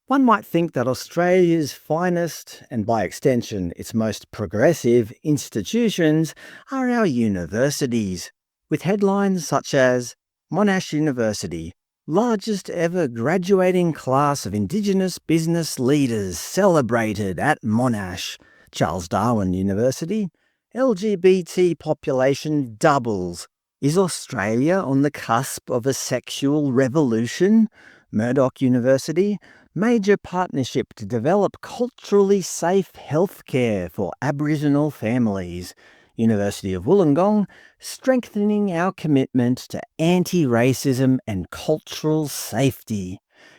One might think that Australia's finest, and by extension its most progressive, institutions are our universities, with headlines such as Monash University, largest ever graduating class of Indigenous business leaders celebrated at Monash. Charles Darwin University, LGBT population doubles. Is Australia on the cusp of a sexual revolution? Murdoch University, major partnership to develop culturally safe healthcare for Aboriginal families. University of Wollongong, strengthening our commitment to anti-racism and cultural safety.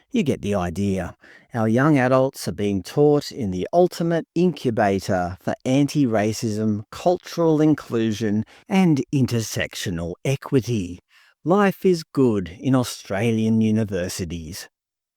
You get the idea. Our young adults are being taught in the ultimate incubator for anti-racism, cultural inclusion and intersectional equity. Life is good in Australian universities.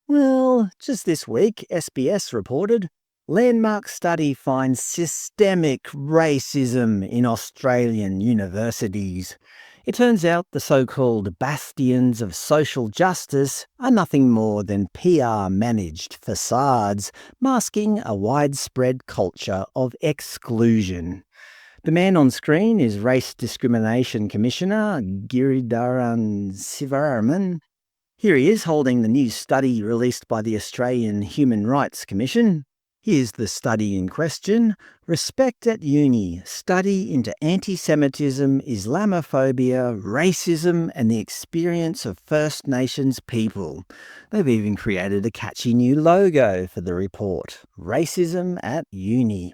Well, just this week, SBS reported, landmark study finds systemic racism in Australian universities. It turns out the so-called bastions of social justice are nothing more than PR-managed facades, masking a widespread culture of exclusion. The man on screen is Race Discrimination Commissioner Giridharan Sivaraman. Here he is holding the new study released by the Australian Human Rights Commission. Here's the study in question: Respect at Uni, study into anti-Semitism, Islamophobia, racism and the experience of First Nations people. They've even created a catchy new logo for the report: Racism at Uni.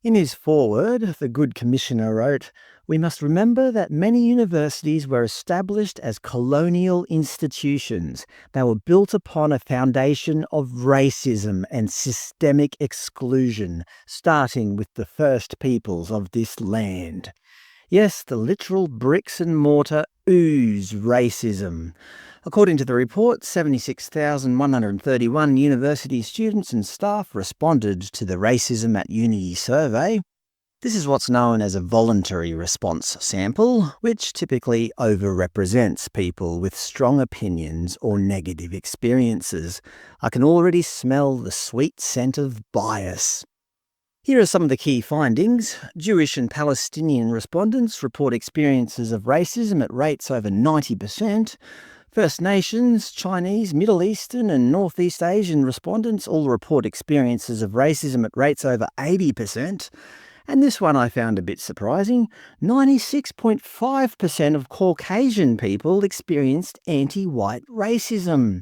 In his foreword, the good commissioner wrote, "We must remember that many universities were established as colonial institutions. They were built upon a foundation of racism and systemic exclusion, starting with the first peoples of this land. Yes, the literal bricks and mortar ooze racism." According to the report, 76,131 university students and staff responded to the Racism at Uni survey. This is what's known as a voluntary response sample, which typically overrepresents people with strong opinions or negative experiences. I can already smell the sweet scent of bias. Here are some of the key findings. Jewish and Palestinian respondents report experiences of racism at rates over 90%. First Nations, Chinese, Middle Eastern and Northeast Asian respondents all report experiences of racism at rates over 80%. And this one I found a bit surprising. 96.5% of Caucasian people experienced anti-white racism.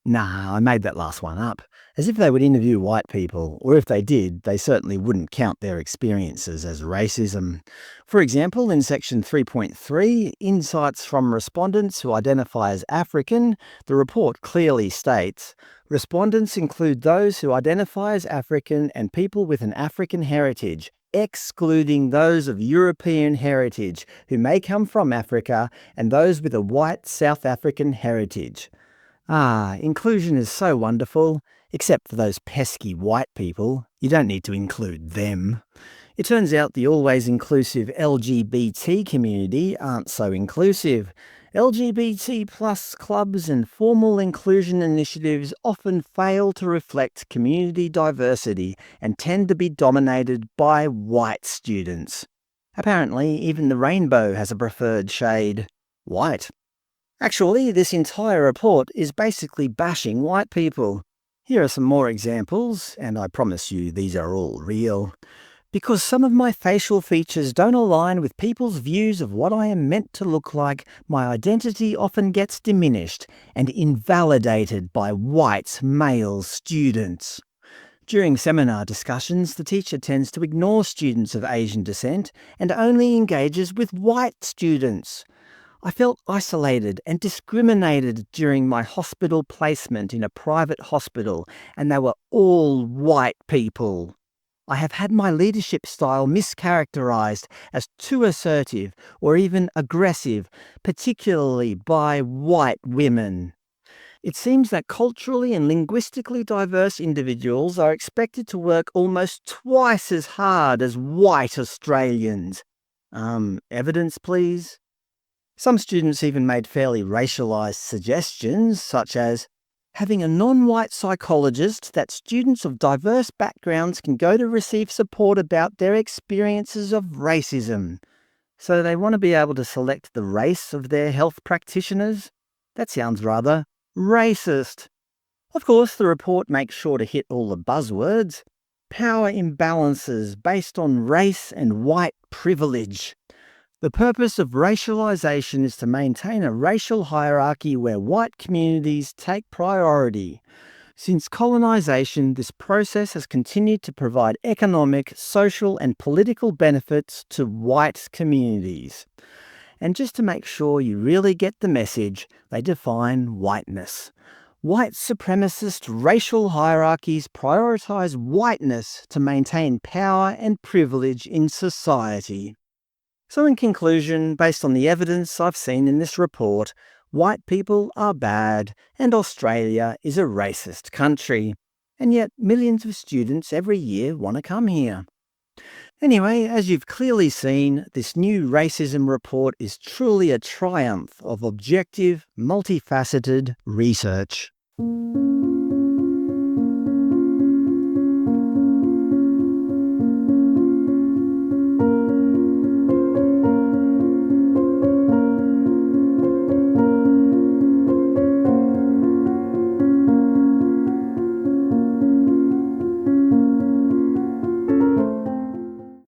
Nah, I made that last one up. As if they would interview white people, or if they did, they certainly wouldn't count their experiences as racism. For example, in section 3.3, Insights from Respondents who identify as African, the report clearly states, respondents include those who identify as African and people with an African heritage, excluding those of European heritage who may come from Africa and those with a white South African heritage. Inclusion is so wonderful, except for those pesky white people. You don't need to include them. It turns out the always inclusive LGBT community aren't so inclusive. LGBT plus clubs and formal inclusion initiatives often fail to reflect community diversity and tend to be dominated by white students. Apparently, even the rainbow has a preferred shade: white. Actually, this entire report is basically bashing white people. Here are some more examples, and I promise you these are all real. Because some of my facial features don't align with people's views of what I am meant to look like, my identity often gets diminished and invalidated by white male students. During seminar discussions, the teacher tends to ignore students of Asian descent and only engages with white students. I felt isolated and discriminated during my hospital placement in a private hospital, and they were all white people. I have had my leadership style mischaracterized as too assertive or even aggressive, particularly by white women. It seems that culturally and linguistically diverse individuals are expected to work almost twice as hard as white Australians. Evidence, please? Some students even made fairly racialized suggestions, such as, having a non-white psychologist that students of diverse backgrounds can go to receive support about their experiences of racism. So they want to be able to select the race of their health practitioners? That sounds rather racist. Of course, the report makes sure to hit all the buzzwords. Power imbalances based on race and white privilege. The purpose of racialization is to maintain a racial hierarchy where white communities take priority. Since colonization, this process has continued to provide economic, social, and political benefits to white communities. And just to make sure you really get the message, they define whiteness. White supremacist racial hierarchies prioritize whiteness to maintain power and privilege in society. So in conclusion, based on the evidence I've seen in this report, white people are bad and Australia is a racist country. And yet millions of students every year want to come here. Anyway, as you've clearly seen, this new racism report is truly a triumph of objective, multifaceted research.